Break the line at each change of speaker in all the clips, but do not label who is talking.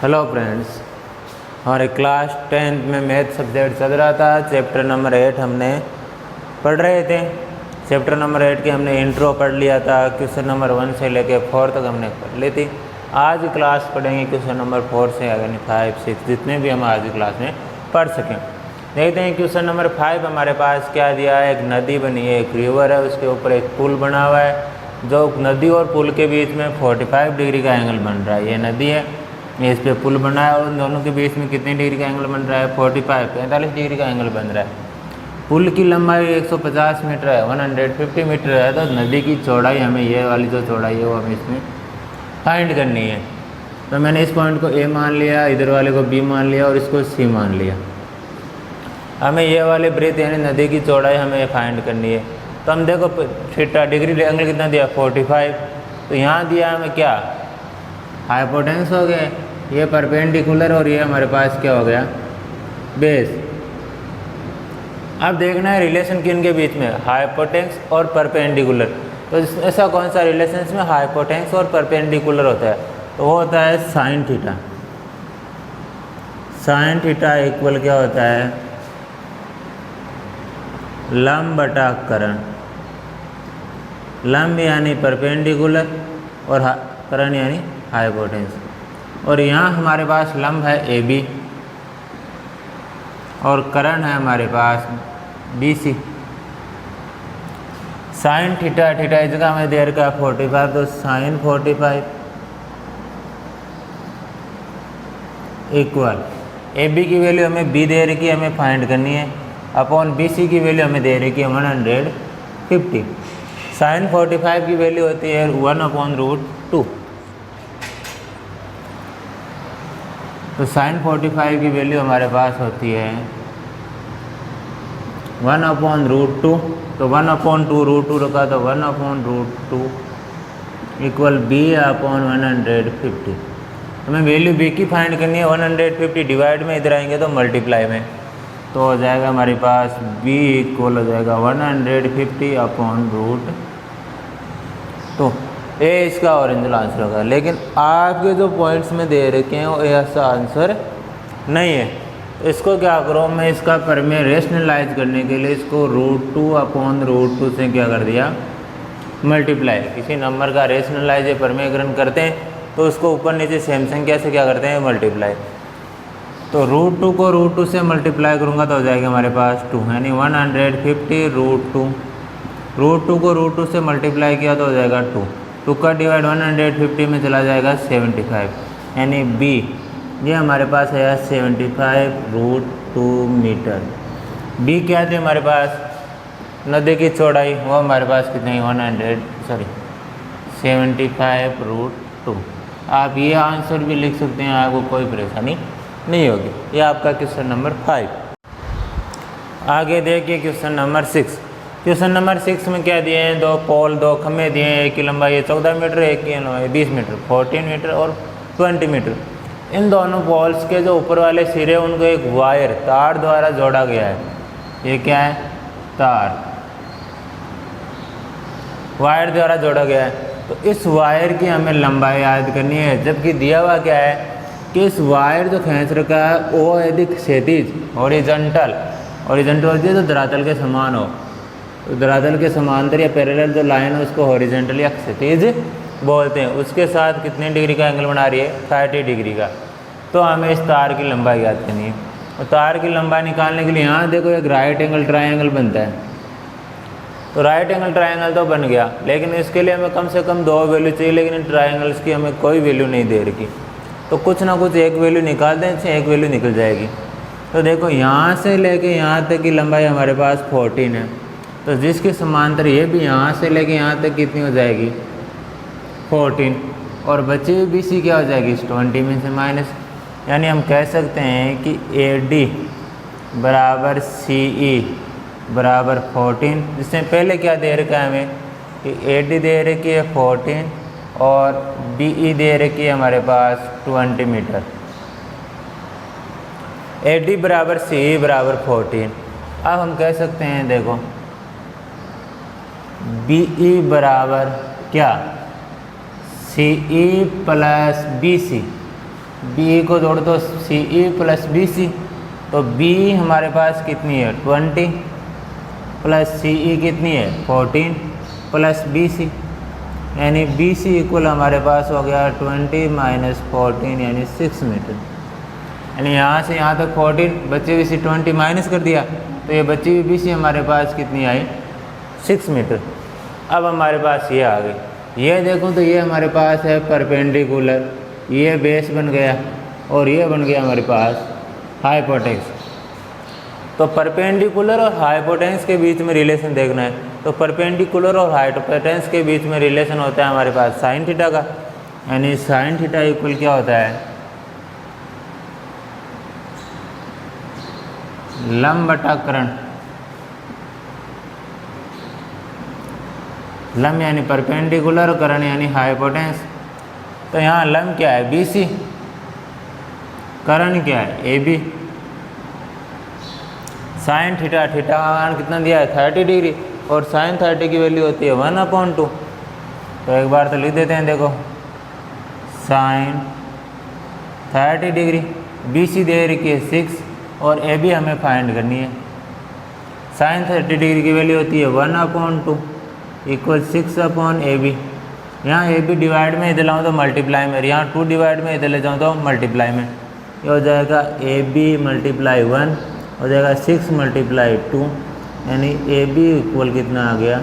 Hello friends, हमारे class 10th में math subject चल रहा था। चैप्टर नंबर 8 हमने पढ़ रहे थे। चैप्टर नंबर 8 के हमने इंट्रो पढ़ लिया था। क्वेश्चन नंबर 1 से लेके 4 तक हमने पढ़ ली थी। आज क्लास पढ़ेंगे क्वेश्चन नंबर 4 से यानी 5, 6 जितने भी हम आज क्लास में पढ़ सकें। देखते हैं क्वेश्चन नंबर 5 हमारे पास क्या दिया है। एक नदी बनी है, एक रिवर है, उसके ऊपर एक पुल बना हुआ है। जो नदी और पुल के बीच में 45 डिग्री का एंगल बन रहा है। ये नदी है, इस पे पुल बना है और उन दोनों के बीच में कितने डिग्री का एंगल बन रहा है? 45 डिग्री का एंगल बन रहा है। पुल की लंबाई 150 मीटर है, 150 मीटर है। तो नदी की चौड़ाई हमें ये वाली जो चौड़ाई है वो हमें इसमें फाइंड करनी है। तो मैंने इस पॉइंट को ए मान लिया, इधर वाले को बी मान लिया और इसको सी मान लिया। हमें ये वाले ब्रेथ यानी नदी की चौड़ाई हमें फाइंड करनी है। तो हम देखो थीटा डिग्री एंगल कितना दिया? 45। तो यहाँ दिया हमें क्या? हाइपोटेन्यूस हो गया, ये परपेंडिकुलर और ये हमारे पास क्या हो गया? बेस। अब देखना है रिलेशन किन के बीच में? हाइपोटेन्यूस और परपेंडिकुलर। तो ऐसा कौन सा रिलेशन में हाइपोटेन्यूस और परपेंडिकुलर होता है? तो वो होता है sine theta. Sine theta equal क्या होता है? लंब बटा करण। लंब यानी परपेंडिकुलर और करण यानी हाइपोटेन्यूस। और यहाँ हमारे पास लंब है ए बी और करण है हमारे पास B C. Sine theta, theta इस जगह हमें दे रखा है 45, तो साइन 45 इक्वल ए बी की वैल्यू हमें बी दे रखी है, हमें फाइंड करनी है, अपॉन बी सी की वैल्यू हमें दे रखी है 150। साइन 45 की वैल्यू होती है 1/√2। तो साइन 45 की वैल्यू हमारे पास होती है 1/√2। तो 1/2√2 रखा, तो 1/√2 इक्वल b/150। हमें वैल्यू b की फाइंड करनी है। 150 डिवाइड में इधर आएंगे तो मल्टीप्लाई में, तो हो जाएगा हमारे पास b इक्वल हो जाएगा 150/√2। ए इसका ओरिजिनल आंसर होगा। लेकिन आपके जो पॉइंट्स में दे रखे हैं वो ऐसा आंसर नहीं है। तो इसको क्या करो, मैं इसका परमे रेशनलाइज करने के लिए इसको √2/√2 से क्या कर दिया? मल्टीप्लाई। किसी नंबर का रेशनलाइज परमेयकरण करते हैं तो उसको ऊपर नीचे सेम संख्या से क्या करते हैं? मल्टीप्लाई। तो √2 को √2 से मल्टीप्लाई करूँगा तो हो जाएगा हमारे पास 2, यानी 150√2। √2 को √2 से मल्टीप्लाई किया तो हो जाएगा 2। 2 का डिवाइड 150 में चला जाएगा 75, यानी बी ये हमारे पास है 75√2 मीटर। बी क्या थे हमारे पास? नदी की चौड़ाई, वो हमारे पास कितनी? 75√2। आप ये आंसर भी लिख सकते हैं, आपको कोई परेशानी नहीं होगी। ये आपका क्वेश्चन नंबर 5। आगे देखिए क्वेश्चन नंबर 6। क्वेश्चन नंबर 6 में क्या दिए हैं? 2 पोल, 2 खम्भे दिए हैं। एक की लंबाई 14 मीटर, एक की लंबाई 20 मीटर, 14 मीटर और 20 मीटर। इन दोनों पोल्स के जो ऊपर वाले सिरे उनको एक वायर तार द्वारा जोड़ा गया है। ये क्या है? तार वायर द्वारा जोड़ा गया है। तो इस वायर की हमें लंबाई याद करनी है। जबकि दिया हुआ क्या है कि इस वायर जो खींच रखा है वो यदि क्षैतिज हॉरिजॉन्टल होती है तो धरातल के समान हो, तो धरातल के समांतर या पैरेलल जो लाइन है उसको हॉरिजॉन्टल या क्षैतिज बोलते हैं। उसके साथ कितने डिग्री का एंगल बना रही है? 30 डिग्री का। तो हमें इस तार की लंबाई याद करनी है। और तार की लंबाई निकालने के लिए यहाँ देखो एक राइट एंगल ट्रायंगल बनता है। तो राइट एंगल ट्रायंगल तो बन गया, लेकिन इसके लिए हमें कम से कम 2 वैल्यू चाहिए, लेकिन इन ट्रायंगल्स की हमें कोई वैल्यू नहीं दे रखी। तो कुछ ना कुछ एक वैल्यू निकाल दें, इससे एक वैल्यू निकल जाएगी। तो देखो यहाँ से लेके यहाँ तक की लंबाई हमारे पास 14 है। तो जिसके समांतर ये भी यहाँ से लेके यहाँ तक कितनी हो जाएगी? 14। और बची हुई बी सी क्या हो जाएगी? 20 में से माइनस, यानी हम कह सकते हैं कि AD बराबर CE बराबर 14। जिससे पहले क्या दे रखा है हमें कि AD दे रखी है 14 और BE दे रखी है हमारे पास 20 मीटर। AD बराबर CE बराबर 14। अब हम कह सकते हैं देखो BE बराबर क्या? CE plus BC। बी को जोड़ दो सी ई प्लस बी सी, तो बी हमारे पास कितनी है 20 प्लस सी ई कितनी है 14 प्लस बी सी, यानी बी सी इक्वल हमारे पास हो गया 20 माइनस 14 यानी 6 मीटर। यानी यहाँ से यहाँ तक 14, बची हुई सी 20 माइनस कर दिया, तो ये बची हुई बी सी हमारे पास कितनी आई 6 मीटर। अब हमारे पास ये आ गई, ये देखो तो ये हमारे पास है परपेंडिकुलर, ये बेस बन गया और ये बन गया हमारे पास हाइपोटेन्यूस। तो परपेंडिकुलर और हाइपोटेन्यूस के बीच में रिलेशन देखना है, तो परपेंडिकुलर और हाइपोटेन्यूस के बीच में रिलेशन होता है हमारे पास साइन थीटा का, यानी साइन थीटा इक्वल क्या होता है लंब बटा कर्ण। लंब यानी परपेंडिकुलर, कर्ण यानी हाइपोटेन्यूस। तो यहाँ लंब क्या है बी सी, कर्ण क्या है A B. Sine theta, theta का मान कितना दिया है 30 डिग्री, और साइन 30 की वैल्यू होती है 1/2। तो एक बार तो लिख देते हैं, देखो साइन 30 डिग्री, बी सी दे रखी है 6 और ए बी हमें फाइंड करनी है। साइन 30 डिग्री की वैल्यू होती है 1/2 इक्वल 6 ए बी। यहाँ ए बी डिवाइड में इधर लाऊँ तो मल्टीप्लाई में, यहाँ 2 डिवाइड में इधर ले जाऊँ तो मल्टीप्लाई में, ये हो जाएगा ए बी मल्टीप्लाई 1 हो जाएगा 6 मल्टीप्लाई 2, यानी ए बी इक्वल कितना आ गया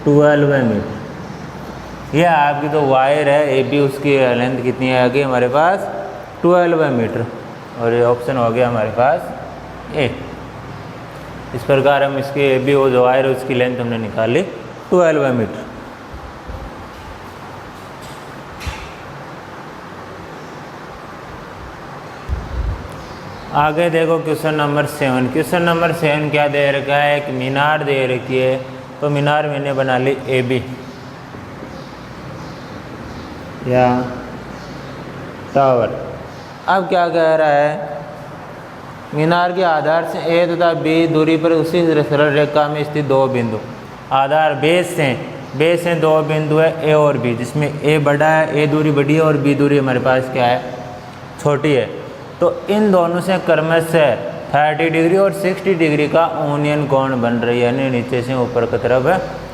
12 मीटर। यह आपकी तो वायर है ए बी, उसकी लेंथ कितनी आ गई हमारे पास 12 मीटर, और ये ऑप्शन हो गया हमारे पास ए। इस प्रकार हम इसकी ए बी वो जो वायर है उसकी लेंथ हमने निकाली 12 मीटर। आगे देखो क्वेश्चन नंबर 7। क्वेश्चन नंबर 7 क्या दे रखा है, एक मीनार दे रखी है, तो मीनार मैंने बना ली ए बी या टावर। अब क्या कह रहा है, मीनार के आधार से ए तथा बी दूरी पर उसी सरल रेखा में स्थित 2 बिंदु, आधार बेस से 2 बिंदु है ए और बी, जिसमें ए बड़ा है, ए दूरी बड़ी है और बी दूरी हमारे पास क्या है छोटी है। तो इन दोनों से क्रमशः 30 डिग्री और 60 डिग्री का ओनियन कोण बन रही है, यानी नीचे से ऊपर की तरफ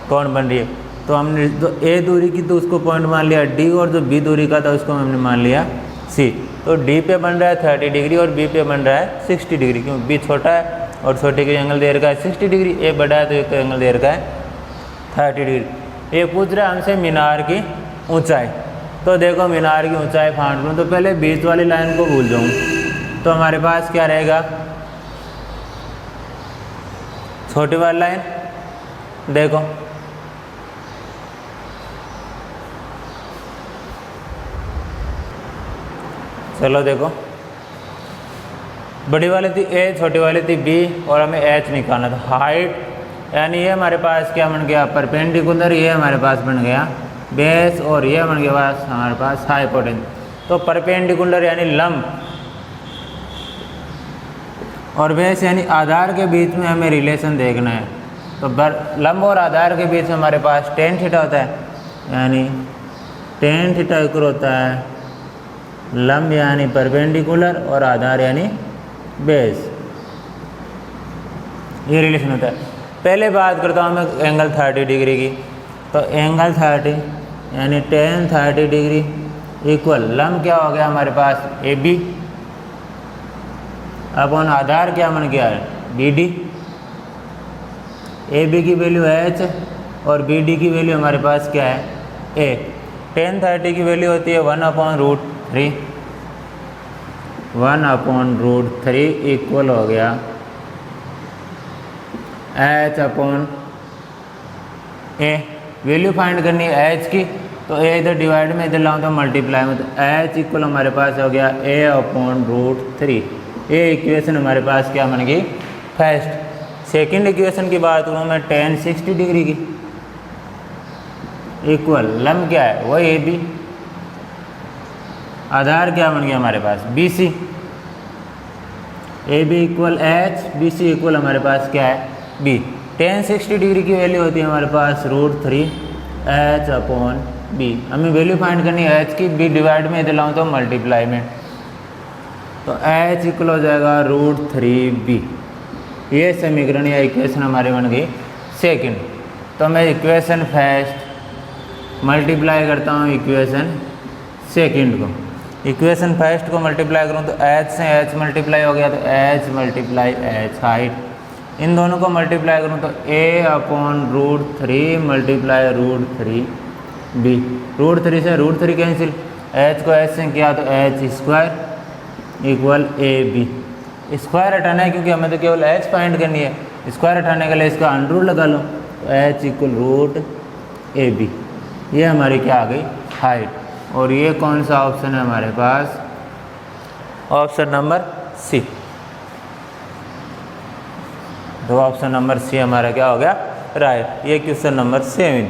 कोण बन रही है। तो हमने जो ए दूरी की तो उसको पॉइंट मान लिया डी, और जो बी दूरी का था उसको हमने मान लिया सी। तो डी पे बन रहा है 30 डिग्री और बी पे बन रहा है 60 डिग्री, क्योंकि बी छोटा है और छोटे के एंगल दे रखा है 60 डिग्री, ए बड़ा है तो एक एंगल दे रखा है 30 डिग्री। ये पूछ रहा है हमसे मीनार की ऊंचाई। तो देखो मीनार की ऊंचाई फांड लूँ तो पहले बीच वाली लाइन को भूल जाऊँ, तो हमारे पास क्या रहेगा छोटी वाली लाइन। देखो चलो देखो, बड़ी वाली थी ए, छोटी वाली थी बी, और हमें एच निकालना था। हाइट यानी ये हमारे पास क्या बन गया परपेंडिकुलर, ये हमारे पास बन गया बेस, और ये बन गया हमारे पास हाइपोटेन्यूस। तो परपेंडिकुलर यानी लंब और बेस यानी आधार के बीच में हमें रिलेशन देखना है। तो लंब और आधार के बीच में हमारे पास टेन थीटा होता है, यानी टेन थीटा इक्वल होता है लंब यानी परपेंडिकुलर और आधार यानी बेस, ये रिलेशन होता है। पहले बात करता हूँ मैं एंगल 30 डिग्री की। तो एंगल 30 यानी टेन 30 डिग्री इक्वल लंब क्या हो गया हमारे पास ए बी अपन आधार क्या बन गया है बी डी। ए बी की वैल्यू एच और बी डी की वैल्यू हमारे पास क्या है ए। टेन 30 की वैल्यू होती है 1/√3, 1/√3 इक्वल हो गया एच अपॉन ए। वैल्यू फाइंड करनी है एच की, तो ए इधर डिवाइड में इधर लाऊं तो मल्टीप्लाई में, तो एच इक्वल हमारे पास हो गया a/√3। ये इक्वेशन हमारे पास क्या बन गई फर्स्ट। सेकंड इक्वेशन की बात करूँ मैं टेन 60 डिग्री की इक्वल लंब क्या है वही ए बी, आधार क्या बन गया हमारे पास B C. A B equal H, B C equal हमारे पास क्या है बी। टेन 60 डिग्री की वैल्यू होती है हमारे पास √3 एच अपॉन बी। हमें वैल्यू फाइंड करनी है एच की, बी डिवाइड में इधर लाऊँ तो मल्टीप्लाई में, तो एच इक्वल हो जाएगा √3b। ये समीकरण या इक्वेशन हमारी बन गई सेकंड। तो मैं इक्वेशन फर्स्ट मल्टीप्लाई करता हूँ इक्वेशन सेकंड को। इक्वेशन फर्स्ट को मल्टीप्लाई करूँ तो एच से एच मल्टीप्लाई हो गया, तो एच मल्टीप्लाई एच हाइट। इन दोनों को मल्टीप्लाई करूँ तो a/√3 मल्टीप्लाई √3b। √3 से √3 कैंसिल, एच को एच से किया तो H square equal ab। Square हटाना है क्योंकि हमें तो केवल एच फाइंड करनी है, स्क्वायर हटाने के लिए इसका अंडर लगा लो, तो एच इक्वल √ab। ये हमारी क्या आ गई हाइट। और ये कौन सा ऑप्शन है हमारे पास, ऑप्शन नंबर सी। तो ऑप्शन नंबर सी हमारा क्या हो गया राइट। ये क्वेश्चन नंबर 7।